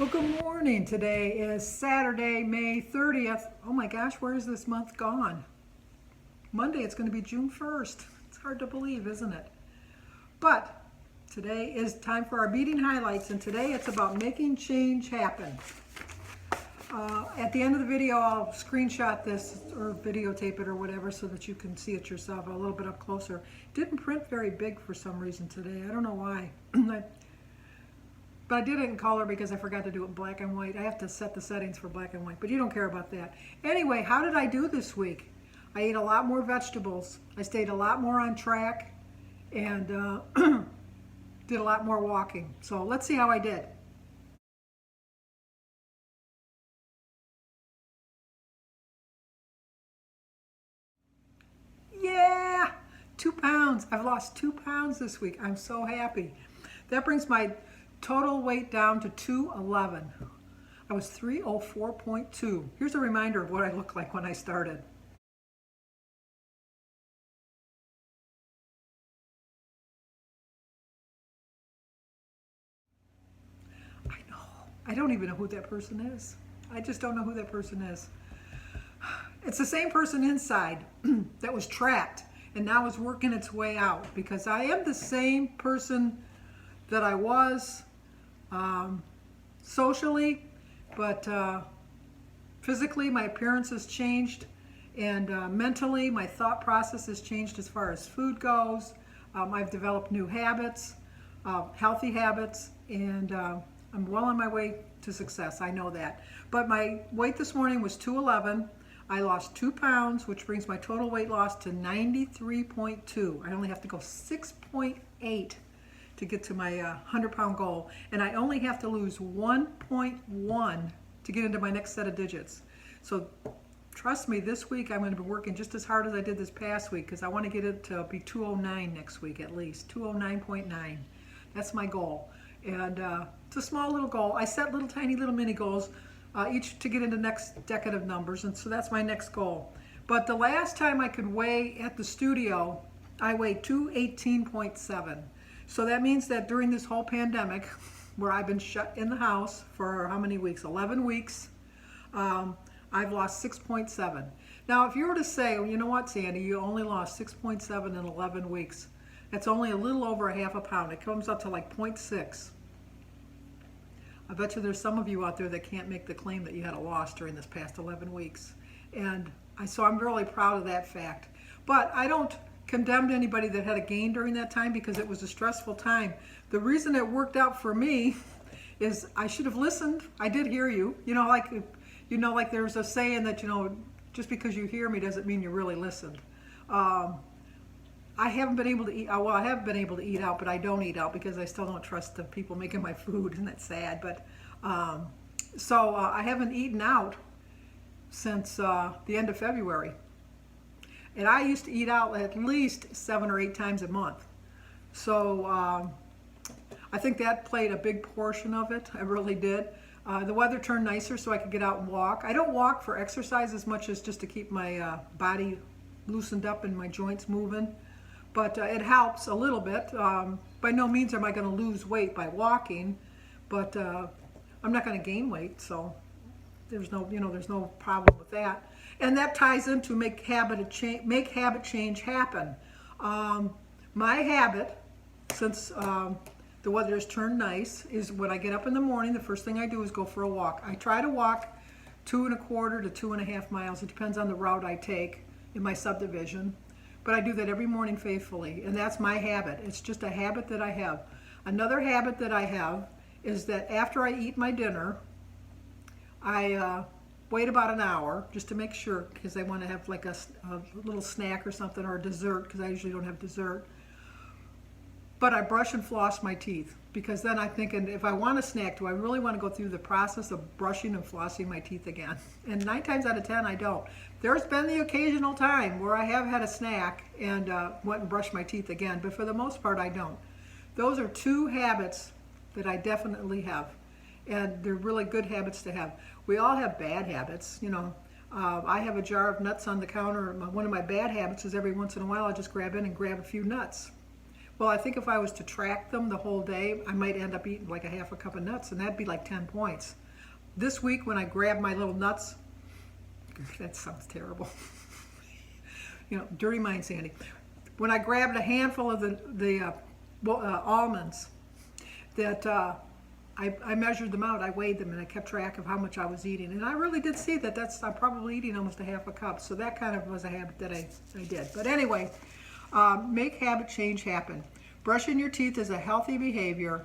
Well, good morning. Today is Saturday, May 30th. Oh my gosh, where is this month gone? Monday, it's going to be June 1st. It's hard to believe, isn't it? But today is time for our meeting highlights, and today it's about making change happen. At the end of the video, I'll screenshot this or videotape it or whatever so that you can see it yourself a little bit up closer. It didn't print very big for some reason today. I don't know why. But I did it in color because I forgot to do it in black and white. I have to set the settings for black and white, but you don't care about that. Anyway, how did I do this week? I ate a lot more vegetables. I stayed a lot more on track and did a lot more walking. So let's see how I did. Yeah, 2 pounds. I've lost 2 pounds this week. I'm so happy. That brings my total weight down to 211. I was 304.2. Here's a reminder of what I looked like when I started. I know. I don't even know who that person is. I just don't know who that person is. It's the same person inside that was trapped and now is working its way out, because I am the same person that I was socially, but physically my appearance has changed, and mentally my thought process has changed as far as food goes. I've developed new habits, healthy habits, and I'm well on my way to success. I know that. But my weight this morning was 211. I lost 2 pounds, which brings my total weight loss to 93.2. I only have to go 6.8 to get to my 100-pound goal, and I only have to lose 1.1 to get into my next set of digits. So trust me, this week I'm going to be working just as hard as I did this past week, because I want to get it to be 209 next week at least, 209.9. That's my goal, and it's a small little goal. I set little tiny little mini goals each to get into next decade of numbers, and so that's my next goal. But the last time I could weigh at the studio, I weighed 218.7. So that means that during this whole pandemic, where I've been shut in the house for how many weeks? 11 weeks. I've lost 6.7. Now, if you were to say, well, you know what, Sandy, you only lost 6.7 in 11 weeks. That's only a little over a half a pound. It comes up to like 0.6. I bet you there's some of you out there that can't make the claim that you had a loss during this past 11 weeks. And so I'm really proud of that fact. But I don't condemn anybody that had a gain during that time, because it was a stressful time. The reason it worked out for me is I should have listened. I did hear you. Like there's a saying that, just because you hear me doesn't mean you really listened. I haven't been able to eat, well, I have been able to eat out, but I don't eat out because I still don't trust the people making my food, and that's sad. But so I haven't eaten out since the end of February. And I used to eat out at least 7 or 8 times a month. So I think that played a big portion of it. I really did. The weather turned nicer so I could get out and walk. I don't walk for exercise as much as just to keep my body loosened up and my joints moving. But it helps a little bit. By no means am I going to lose weight by walking, but I'm not going to gain weight, so there's no problem with that. And that ties into make habit change happen. My habit, since the weather has turned nice, is when I get up in the morning, the first thing I do is go for a walk. I try to walk 2.25 to 2.5 miles. It depends on the route I take in my subdivision. But I do that every morning faithfully, and that's my habit. It's just a habit that I have. Another habit that I have is that after I eat my dinner, I wait about an hour just to make sure, because I want to have like a little snack or something, or a dessert, because I usually don't have dessert. But I brush and floss my teeth, because then I'm thinking, if I want a snack, do I really want to go through the process of brushing and flossing my teeth again? And 9 times out of 10, I don't. There's been the occasional time where I have had a snack and went and brushed my teeth again, but for the most part, I don't. Those are 2 habits that I definitely have, and they're really good habits to have. We all have bad habits, I have a jar of nuts on the counter. One of my bad habits is every once in a while I just grab in and grab a few nuts. Well, I think if I was to track them the whole day, I might end up eating like a half a cup of nuts, and that'd be like 10 points. This week when I grabbed my little nuts, that sounds terrible. You know, dirty mind, Sandy. When I grabbed a handful of the almonds, that I measured them out, I weighed them, and I kept track of how much I was eating. And I really did see that I'm probably eating almost a half a cup. So that kind of was a habit that I did. But anyway, make habit change happen. Brushing your teeth is a healthy behavior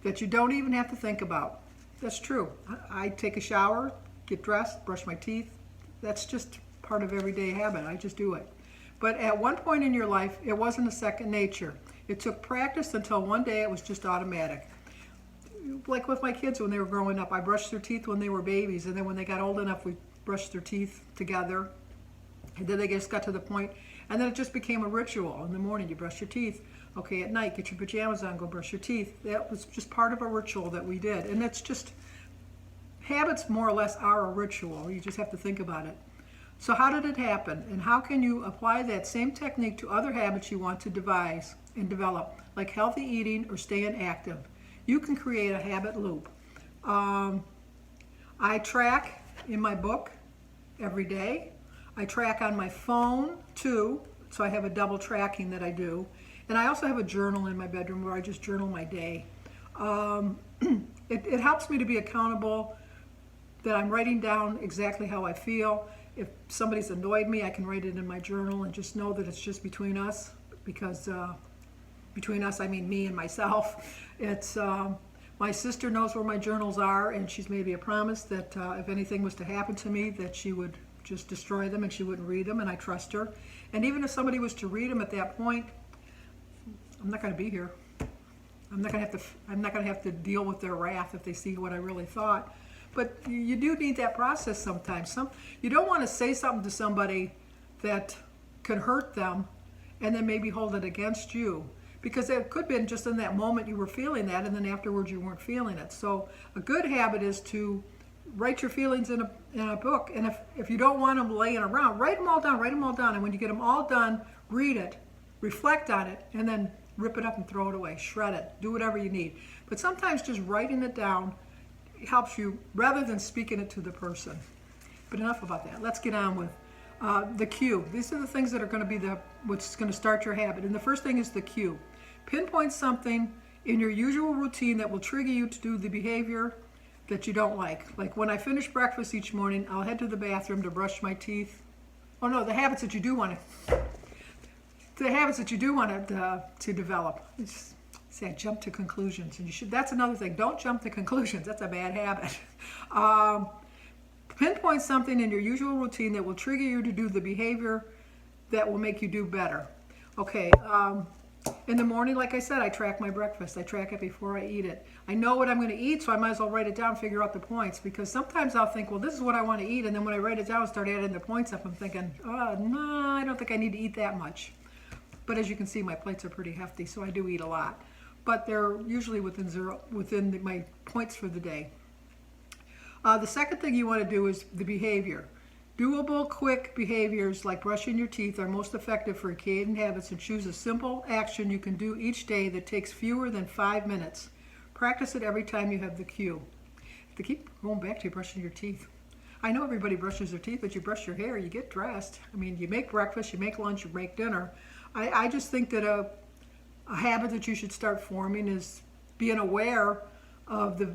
that you don't even have to think about. That's true. I take a shower, get dressed, brush my teeth. That's just part of everyday habit. I just do it. But at one point in your life, it wasn't a second nature. It took practice until one day it was just automatic. Like with my kids when they were growing up, I brushed their teeth when they were babies, and then when they got old enough, we brushed their teeth together. And then they just got to the point, and then it just became a ritual. In the morning, you brush your teeth. Okay, at night, get your pajamas on, go brush your teeth. That was just part of a ritual that we did. And that's just, habits more or less are a ritual. You just have to think about it. So how did it happen? And how can you apply that same technique to other habits you want to devise and develop, like healthy eating or staying active? You can create a habit loop. I track in my book every day. I track on my phone too, so I have a double tracking that I do. And I also have a journal in my bedroom where I just journal my day. It helps me to be accountable, that I'm writing down exactly how I feel. If somebody's annoyed me, I can write it in my journal and just know that it's just between us, because between us, I mean me and myself. It's my sister knows where my journals are, and she's made me a promise that if anything was to happen to me, that she would just destroy them and she wouldn't read them, and I trust her. And even if somebody was to read them at that point, I'm not going to be here. I'm not going to have to deal with their wrath if they see what I really thought. But you do need that process sometimes. You don't want to say something to somebody that could hurt them and then maybe hold it against you, because it could have been just in that moment you were feeling that, and then afterwards you weren't feeling it. So a good habit is to write your feelings in a book, and if you don't want them laying around, write them all down, and when you get them all done, read it, reflect on it, and then rip it up and throw it away, shred it, do whatever you need. But sometimes just writing it down helps you rather than speaking it to the person. But enough about that. Let's get on with the cue. These are the things that are going to be what's going to start your habit. And the first thing is the cue. Pinpoint something in your usual routine that will trigger you to do the behavior that you don't like. Like when I finish breakfast each morning, I'll head to the bathroom to brush my teeth. Oh no, the habits that you do want to develop. See, I jump to conclusions, and that's another thing. Don't jump to conclusions. That's a bad habit. Pinpoint something in your usual routine that will trigger you to do the behavior that will make you do better. Okay, in the morning, like I said, I track my breakfast. I track it before I eat it. I know what I'm going to eat, so I might as well write it down, figure out the points, because sometimes I'll think, well, this is what I want to eat, and then when I write it down and start adding the points up, I'm thinking, oh, no, I don't think I need to eat that much. But as you can see, my plates are pretty hefty, so I do eat a lot. But they're usually within my points for the day. The second thing you want to do is the behavior. Doable, quick behaviors like brushing your teeth are most effective for creating habits, and choose a simple action you can do each day that takes fewer than 5 minutes. Practice it every time you have the cue. To keep going back to brushing your teeth. I know everybody brushes their teeth, but you brush your hair, you get dressed. I mean, you make breakfast, you make lunch, you make dinner. I just think that a habit that you should start forming is being aware of the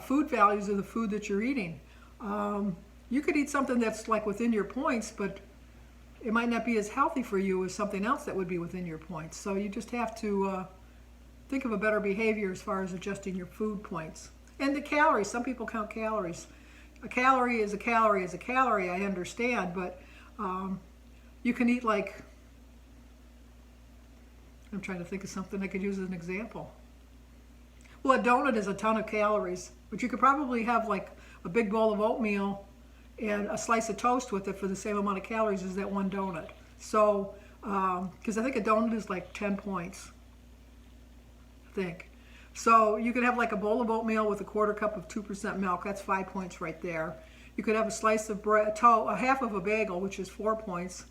food values of the food that you're eating. You could eat something that's like within your points, but it might not be as healthy for you as something else that would be within your points. So you just have to think of a better behavior as far as adjusting your food points. And the calories, some people count calories. A calorie is a calorie is a calorie, I understand, but you can eat like, I'm trying to think of something I could use as an example. Well, a donut is a ton of calories, but you could probably have like a big bowl of oatmeal and a slice of toast with it for the same amount of calories as that one donut. So, because I think a donut is like 10 points, I think. So you could have like a bowl of oatmeal with a 1/4 cup of 2% milk. That's 5 points right there. You could have a slice of bread, a half of a bagel, which is 4 points.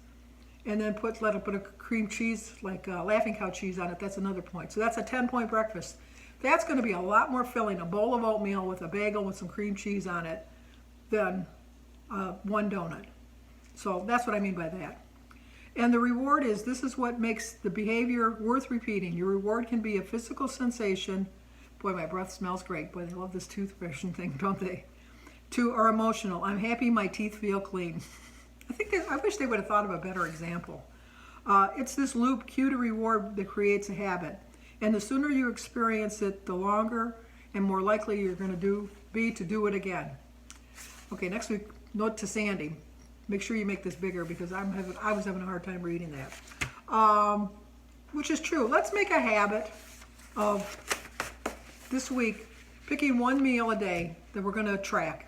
and then let it put a cream cheese, like Laughing Cow cheese on it. That's another point. So that's a 10-point breakfast. That's going to be a lot more filling, a bowl of oatmeal with a bagel with some cream cheese on it, than one donut. So that's what I mean by that. And the reward is, this is what makes the behavior worth repeating. Your reward can be a physical sensation. Boy, my breath smells great. Boy, they love this toothbrushing thing, don't they? Or emotional. I'm happy my teeth feel clean. I wish they would have thought of a better example. It's this loop, cue to reward, that creates a habit. And the sooner you experience it, the longer and more likely you're going to be to do it again. Okay, next week, note to Sandy. Make sure you make this bigger because I was having a hard time reading that. Which is true. Let's make a habit of this week picking one meal a day that we're going to track.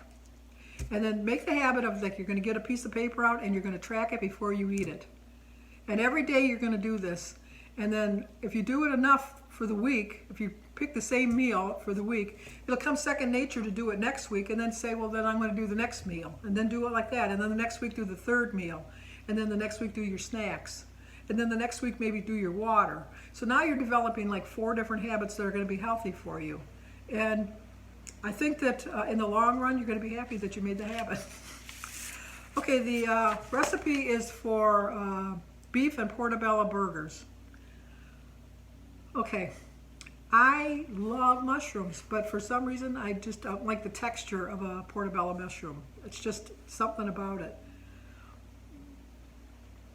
And then make the habit of, like, you're going to get a piece of paper out and you're going to track it before you eat it. And every day you're going to do this. And then if you do it enough for the week, if you pick the same meal for the week, it'll come second nature to do it next week, and then say, well, then I'm going to do the next meal, and then do it like that. And then the next week do the third meal, and then the next week do your snacks, and then the next week maybe do your water. So now you're developing like 4 different habits that are going to be healthy for you. And I think that in the long run, you're going to be happy that you made the habit. Okay, the recipe is for beef and portobello burgers. Okay, I love mushrooms, but for some reason I just don't like the texture of a portobello mushroom. It's just something about it.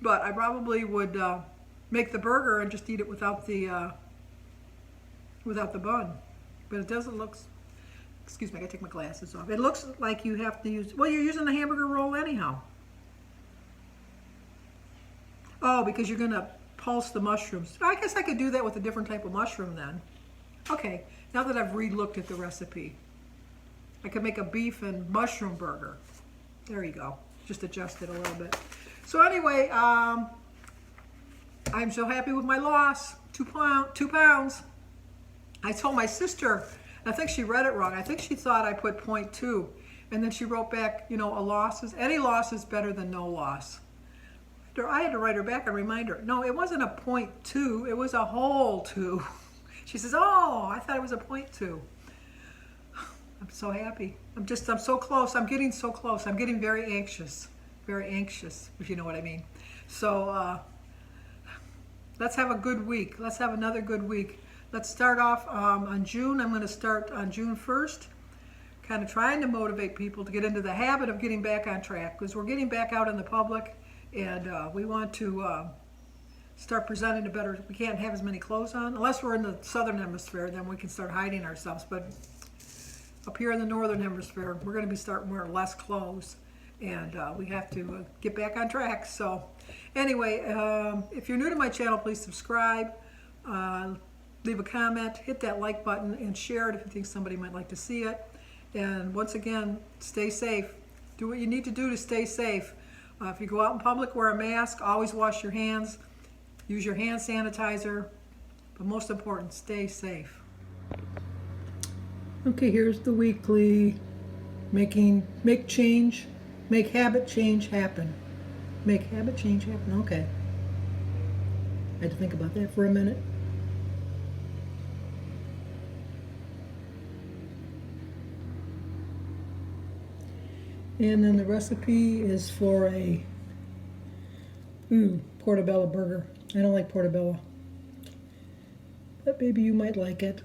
But I probably would make the burger and just eat it without the bun. But it doesn't look, excuse me, I gotta take my glasses off. It looks like you have to use, well, you're using the hamburger roll anyhow. Oh, because you're gonna pulse the mushrooms. I guess I could do that with a different type of mushroom then. Okay, now that I've re-looked at the recipe, I could make a beef and mushroom burger. There you go. Just adjust it a little bit. So anyway, I'm so happy with my loss. 2 pounds. I told my sister, I think she read it wrong. I think she thought I put 0.2. And then she wrote back, you know, any loss is better than no loss. I had to write her back and remind her, no, it wasn't a 0.2, it was a whole 2. She says, oh, I thought it was a 0.2. I'm so happy. I'm so close. I'm getting so close. I'm getting very anxious, if you know what I mean. So let's have a good week. Let's have another good week. Let's start off on June. I'm going to start on June 1st, kind of trying to motivate people to get into the habit of getting back on track, because we're getting back out in the public. And we want to start presenting we can't have as many clothes on. Unless we're in the southern hemisphere, then we can start hiding ourselves. But up here in the northern hemisphere, we're going to be starting wearing less clothes. And we have to get back on track. So anyway, if you're new to my channel, please subscribe, leave a comment, hit that like button, and share it if you think somebody might like to see it. And once again, stay safe. Do what you need to do to stay safe. If you go out in public, wear a mask, always wash your hands, use your hand sanitizer, but most important, stay safe. Okay, here's the weekly make change, make habit change happen. Make habit change happen, okay. I had to think about that for a minute. And then the recipe is for a portobello burger. I don't like portobello, but maybe you might like it.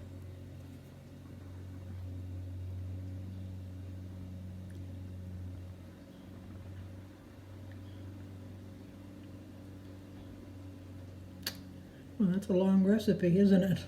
Well, that's a long recipe, isn't it?